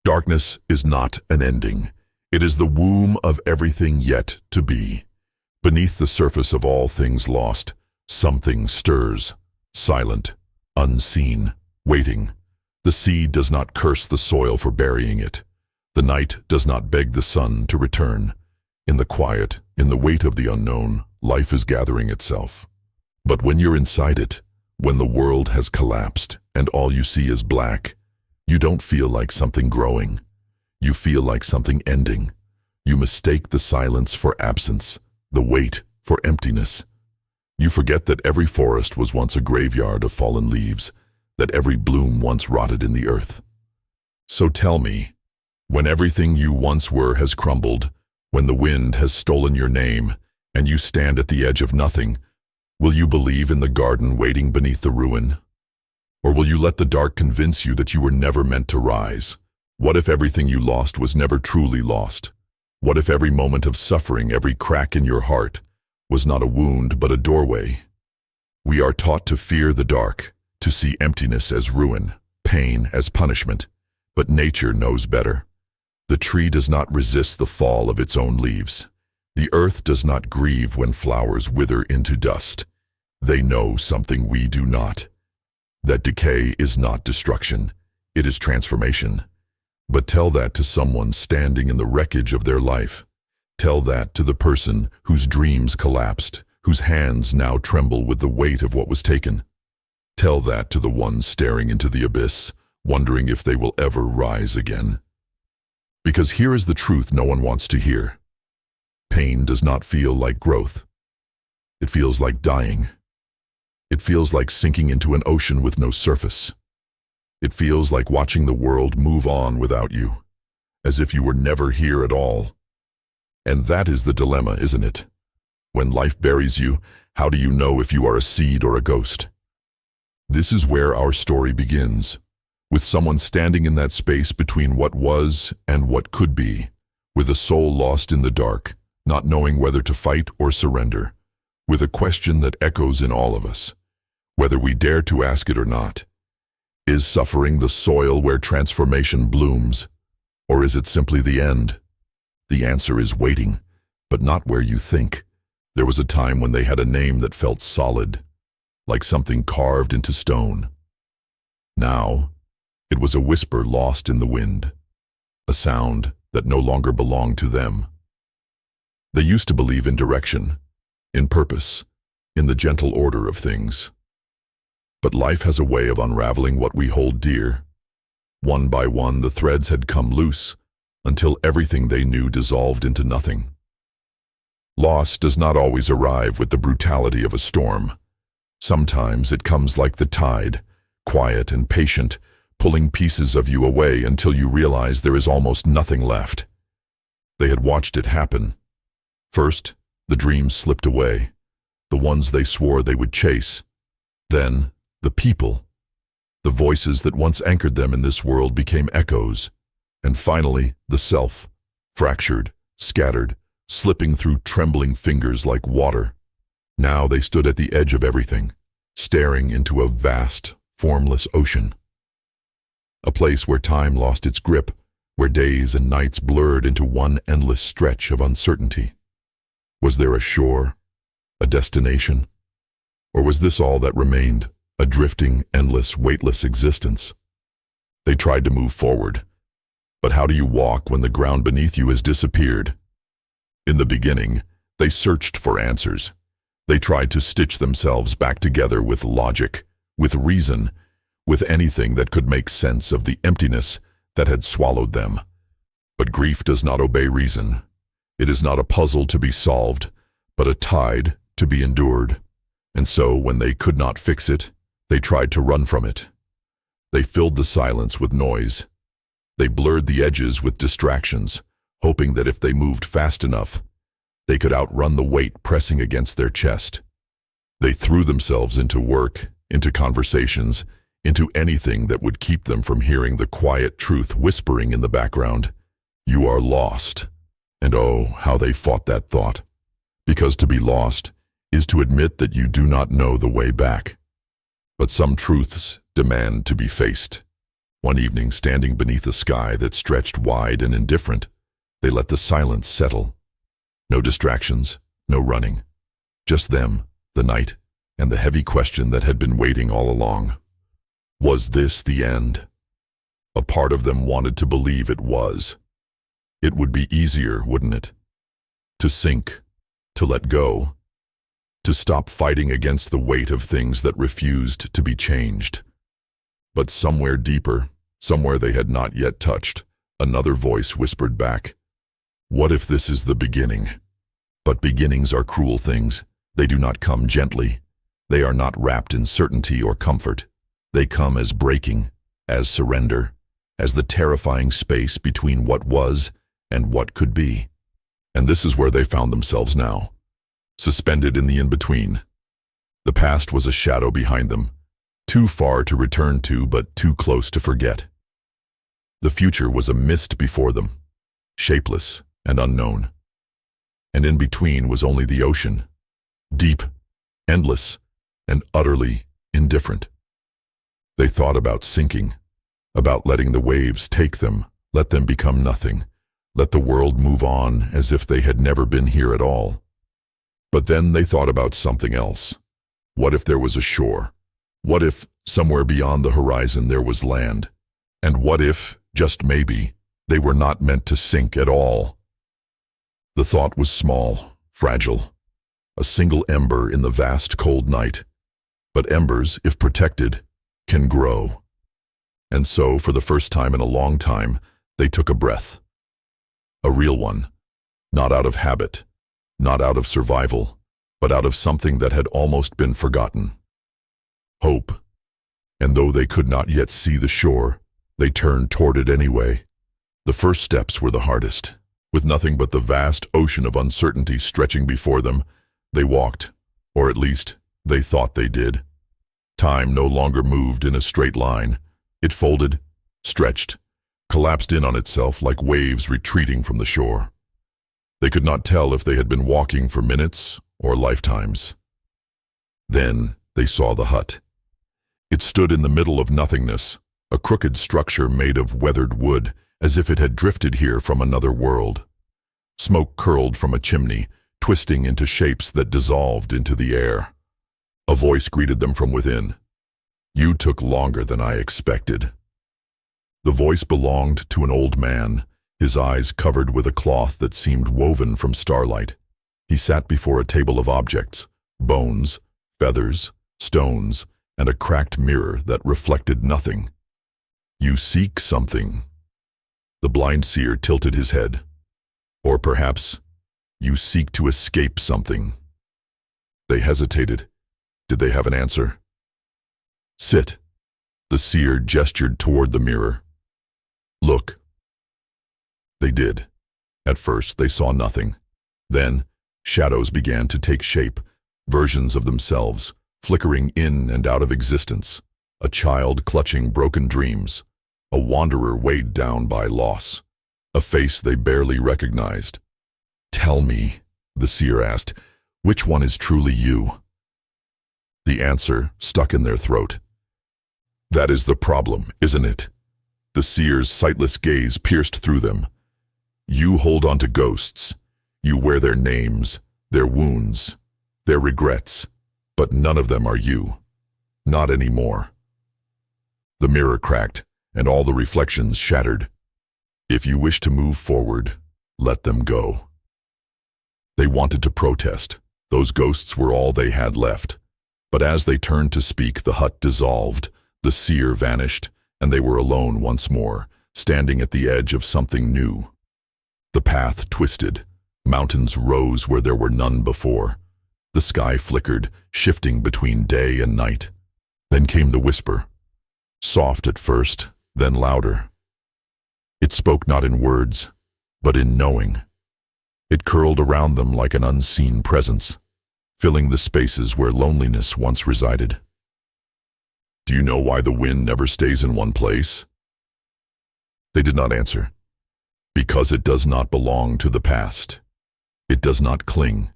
Darkness is not an ending. It is the womb of everything yet to be. Beneath the surface of all things lost, something stirs, silent, unseen, waiting. The seed does not curse the soil for burying it. The night does not beg the sun to return. In the quiet, in the weight of the unknown, life is gathering itself. But when you're inside it, when the world has collapsed and all you see is black, you don't feel like something growing. You feel like something ending. You mistake the silence for absence, the weight for emptiness. You forget that every forest was once a graveyard of fallen leaves, that every bloom once rotted in the earth. So tell me, when everything you once were has crumbled, when the wind has stolen your name, and you stand at the edge of nothing, will you believe in the garden waiting beneath the ruin? Or will you let the dark convince you that you were never meant to rise? What if everything you lost was never truly lost? What if every moment of suffering, every crack in your heart, was not a wound but a doorway? We are taught to fear the dark, to see emptiness as ruin, pain as punishment, but nature knows better. The tree does not resist the fall of its own leaves. The earth does not grieve when flowers wither into dust. They know something we do not. That decay is not destruction, it is transformation. But tell that to someone standing in the wreckage of their life. Tell that to the person whose dreams collapsed, whose hands now tremble with the weight of what was taken. Tell that to the one staring into the abyss, wondering if they will ever rise again. Because here is the truth no one wants to hear. Pain does not feel like growth. It feels like dying. It feels like sinking into an ocean with no surface. It feels like watching the world move on without you, as if you were never here at all. And that is the dilemma, isn't it? When life buries you, how do you know if you are a seed or a ghost? This is where our story begins, with someone standing in that space between what was and what could be, with a soul lost in the dark, not knowing whether to fight or surrender, with a question that echoes in all of us, whether we dare to ask it or not. Is suffering the soil where transformation blooms, or is it simply the end? The answer is waiting, but not where you think. There was a time when they had a name that felt solid, like something carved into stone. Now, it was a whisper lost in the wind, a sound that no longer belonged to them. They used to believe in direction, in purpose, in the gentle order of things. But life has a way of unraveling what we hold dear. One by one, the threads had come loose, until everything they knew dissolved into nothing. Loss does not always arrive with the brutality of a storm. Sometimes it comes like the tide, quiet and patient, pulling pieces of you away until you realize there is almost nothing left. They had watched it happen. First, the dreams slipped away, the ones they swore they would chase. Then, the people, the voices that once anchored them in this world became echoes. And finally, the self, fractured, scattered, slipping through trembling fingers like water. Now they stood at the edge of everything, staring into a vast, formless ocean. A place where time lost its grip, where days and nights blurred into one endless stretch of uncertainty. Was there a shore, a destination? Or was this all that remained, a drifting, endless, weightless existence? They tried to move forward. But how do you walk when the ground beneath you has disappeared? In the beginning, they searched for answers. They tried to stitch themselves back together with logic, with reason, with anything that could make sense of the emptiness that had swallowed them. But grief does not obey reason. It is not a puzzle to be solved, but a tide to be endured. And so, when they could not fix it, they tried to run from it. They filled the silence with noise. They blurred the edges with distractions, hoping that if they moved fast enough, they could outrun the weight pressing against their chest. They threw themselves into work, into conversations, into anything that would keep them from hearing the quiet truth whispering in the background. You are lost. And oh, how they fought that thought. Because to be lost is to admit that you do not know the way back. But some truths demand to be faced. One evening, standing beneath a sky that stretched wide and indifferent, they let the silence settle. No distractions, no running. Just them, the night, and the heavy question that had been waiting all along. Was this the end? A part of them wanted to believe it was. It would be easier, wouldn't it? To sink, to let go, to stop fighting against the weight of things that refused to be changed. But somewhere deeper, somewhere they had not yet touched, another voice whispered back, "What if this is the beginning?" But beginnings are cruel things. They do not come gently. They are not wrapped in certainty or comfort. They come as breaking, as surrender, as the terrifying space between what was and what could be. And this is where they found themselves now, suspended in the in-between. The past was a shadow behind them, too far to return to but too close to forget. The future was a mist before them, shapeless and unknown. And in between was only the ocean, deep, endless, and utterly indifferent. They thought about sinking, about letting the waves take them, let them become nothing, let the world move on as if they had never been here at all. But then they thought about something else. What if there was a shore? What if, somewhere beyond the horizon, there was land? And what if, just maybe, they were not meant to sink at all? The thought was small, fragile, a single ember in the vast cold night. But embers, if protected, can grow. And so, for the first time in a long time, they took a breath. A real one, not out of habit, not out of survival, but out of something that had almost been forgotten. Hope. And though they could not yet see the shore, they turned toward it anyway. The first steps were the hardest. With nothing but the vast ocean of uncertainty stretching before them, they walked, or at least, they thought they did. Time no longer moved in a straight line. It folded, stretched, collapsed in on itself like waves retreating from the shore. They could not tell if they had been walking for minutes or lifetimes. Then they saw the hut. It stood in the middle of nothingness, a crooked structure made of weathered wood, as if it had drifted here from another world. Smoke curled from a chimney, twisting into shapes that dissolved into the air. A voice greeted them from within. "You took longer than I expected." The voice belonged to an old man, his eyes covered with a cloth that seemed woven from starlight. He sat before a table of objects, bones, feathers, stones, and a cracked mirror that reflected nothing. "You seek something." The blind seer tilted his head. "Or perhaps, you seek to escape something." They hesitated. Did they have an answer? "Sit." The seer gestured toward the mirror. "Look." They did. At first, they saw nothing. Then, shadows began to take shape, versions of themselves, flickering in and out of existence. A child clutching broken dreams. A wanderer weighed down by loss. A face they barely recognized. "Tell me," the seer asked, "which one is truly you?" The answer stuck in their throat. "That is the problem, isn't it?" The seer's sightless gaze pierced through them. "You hold on to ghosts. You wear their names, their wounds, their regrets, but none of them are you. Not anymore." The mirror cracked, and all the reflections shattered. "If you wish to move forward, let them go." They wanted to protest. Those ghosts were all they had left. But as they turned to speak, the hut dissolved, the seer vanished, and they were alone once more, standing at the edge of something new. The path twisted. Mountains rose where there were none before. The sky flickered, shifting between day and night. Then came the whisper. Soft at first, then louder. It spoke not in words, but in knowing. It curled around them like an unseen presence, filling the spaces where loneliness once resided. "Do you know why the wind never stays in one place?" They did not answer. Because it does not belong to the past. It does not cling.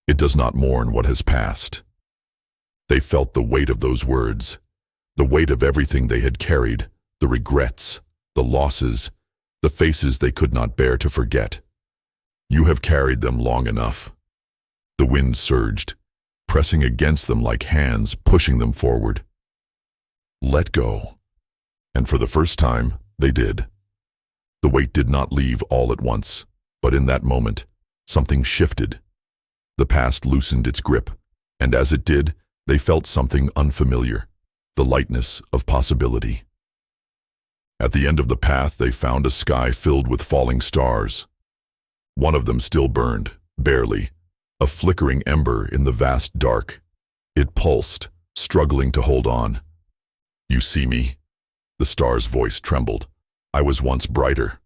It does not mourn what has passed. They felt the weight of those words, the weight of everything they had carried, the regrets, the losses, the faces they could not bear to forget. You have carried them long enough. The wind surged, pressing against them like hands pushing them forward. Let go. And for the first time, they did. The weight did not leave all at once, but in that moment, something shifted. The past loosened its grip, and as it did, they felt something unfamiliar, the lightness of possibility. At the end of the path, they found a sky filled with falling stars. One of them still burned, barely, a flickering ember in the vast dark. It pulsed, struggling to hold on. You see me? The star's voice trembled. I was once brighter.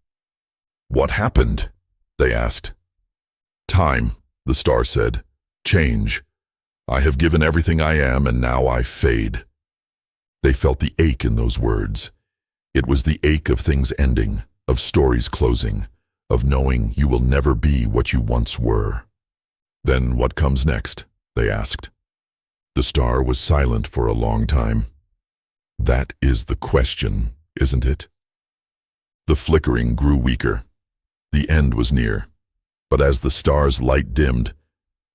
What happened? They asked. Time, the star said. Change. I have given everything I am, and now I fade. They felt the ache in those words. It was the ache of things ending, of stories closing, of knowing you will never be what you once were. Then what comes next? They asked. The star was silent for a long time. That is the question, isn't it? The flickering grew weaker. The end was near. But as the star's light dimmed,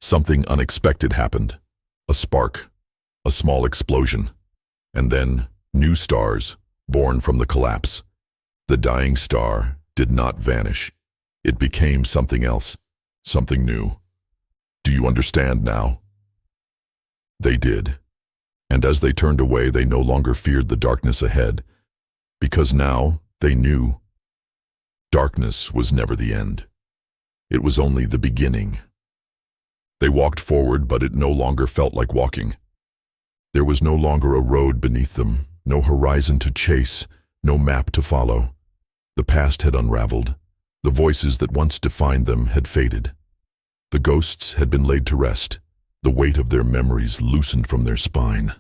something unexpected happened. A spark, a small explosion, and then new stars, born from the collapse. The dying star did not vanish. It became something else, something new. Do you understand now? They did. And as they turned away, they no longer feared the darkness ahead, because now they knew. Darkness was never the end. It was only the beginning. They walked forward, but it no longer felt like walking. There was no longer a road beneath them, no horizon to chase, no map to follow. The past had unraveled. The voices that once defined them had faded. The ghosts had been laid to rest. The weight of their memories loosened from their spine.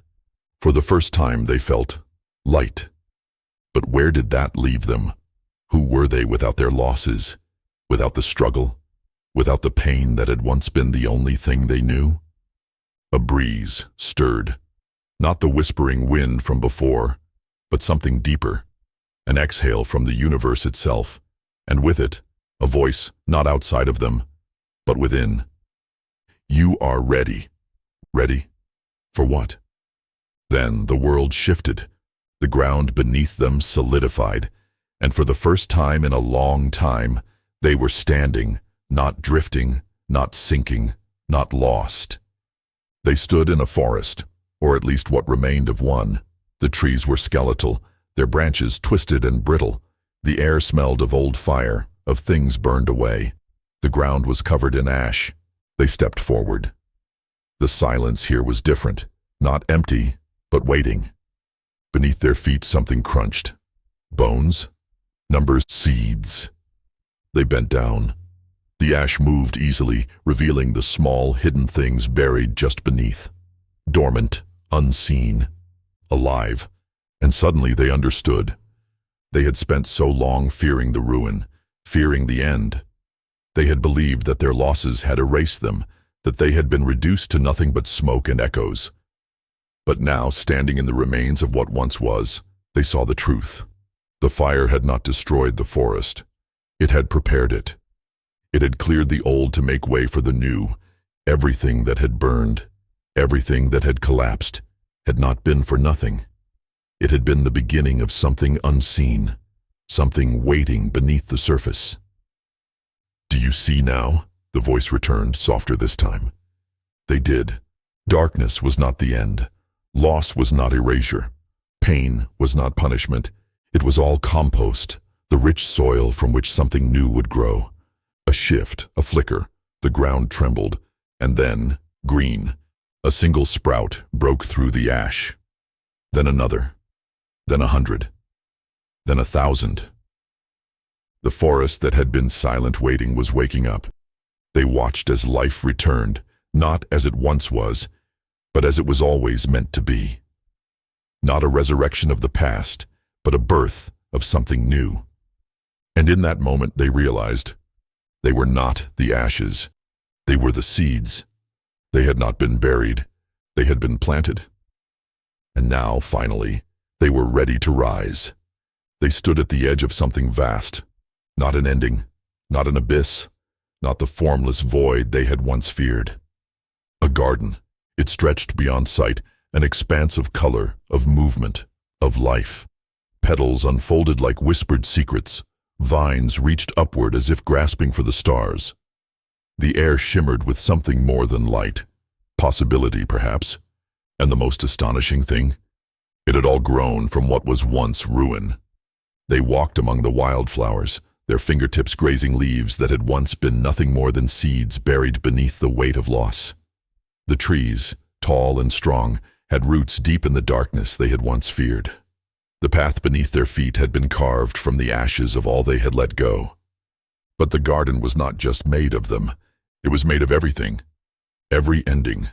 For the first time they felt light. But where did that leave them? Who were they without their losses, without the struggle, without the pain that had once been the only thing they knew? A breeze stirred, not the whispering wind from before, but something deeper, an exhale from the universe itself, and with it, a voice not outside of them, but within. You are ready. Ready? For what? Then the world shifted. The ground beneath them solidified, and for the first time in a long time, they were standing, not drifting, not sinking, not lost. They stood in a forest, or at least what remained of one. The trees were skeletal, their branches twisted and brittle. The air smelled of old fire, of things burned away. The ground was covered in ash. They stepped forward. The silence here was different, not empty, but waiting. Beneath their feet something crunched. Bones? Numbers? Seeds? They bent down. The ash moved easily, revealing the small, hidden things buried just beneath. Dormant, unseen, alive. And suddenly they understood. They had spent so long fearing the ruin, fearing the end. They had believed that their losses had erased them, that they had been reduced to nothing but smoke and echoes. But now, standing in the remains of what once was, they saw the truth. The fire had not destroyed the forest. It had prepared it. It had cleared the old to make way for the new. Everything that had burned, everything that had collapsed, had not been for nothing. It had been the beginning of something unseen, something waiting beneath the surface. Do you see now? The voice returned, softer this time. They did. Darkness was not the end. Loss was not erasure. Pain was not punishment. It was all compost, the rich soil from which something new would grow. A shift, a flicker, the ground trembled, and then, green, a single sprout broke through the ash. Then another, then 100, then 1,000. The forest that had been silent waiting was waking up. They watched as life returned, not as it once was, but as it was always meant to be. Not a resurrection of the past, but a birth of something new. And in that moment they realized they were not the ashes. They were the seeds. They had not been buried. They had been planted. And now, finally, they were ready to rise. They stood at the edge of something vast, not an ending, not an abyss, not the formless void they had once feared. A garden. It stretched beyond sight, an expanse of color, of movement, of life. Petals unfolded like whispered secrets. Vines reached upward as if grasping for the stars. The air shimmered with something more than light. Possibility, perhaps. And the most astonishing thing? It had all grown from what was once ruin. They walked among the wildflowers, their fingertips grazing leaves that had once been nothing more than seeds buried beneath the weight of loss. The trees, tall and strong, had roots deep in the darkness they had once feared. The path beneath their feet had been carved from the ashes of all they had let go. But the garden was not just made of them. It was made of everything. Every ending,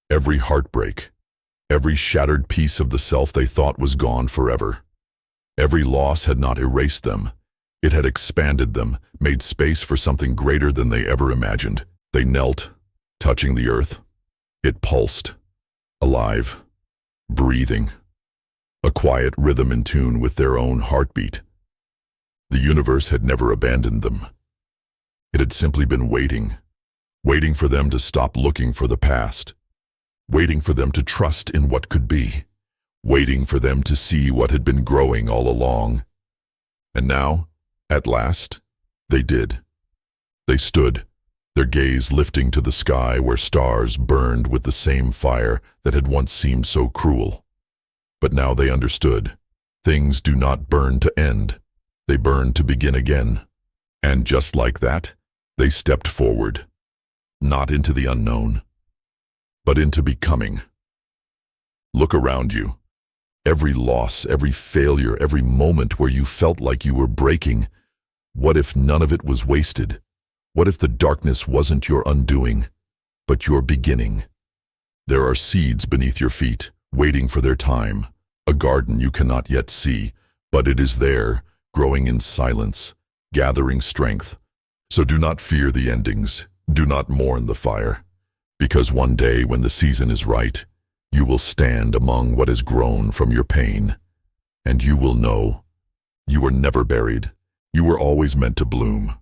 every heartbreak, every shattered piece of the self they thought was gone forever. Every loss had not erased them. It had expanded them, made space for something greater than they ever imagined. They knelt, touching the earth. It pulsed, alive, breathing, a quiet rhythm in tune with their own heartbeat. The universe had never abandoned them. It had simply been waiting, waiting for them to stop looking for the past, waiting for them to trust in what could be, waiting for them to see what had been growing all along. And now, at last, they did. They stood, their gaze lifting to the sky where stars burned with the same fire that had once seemed so cruel. But now they understood. Things do not burn to end. They burn to begin again. And just like that, they stepped forward, not into the unknown, but into becoming. Look around you. Every loss, every failure, every moment where you felt like you were breaking, what if none of it was wasted? What if the darkness wasn't your undoing, but your beginning? There are seeds beneath your feet, waiting for their time, a garden you cannot yet see, but it is there, growing in silence, gathering strength. So do not fear the endings, do not mourn the fire, because one day when the season is right, you will stand among what has grown from your pain, and you will know you were never buried, you were always meant to bloom.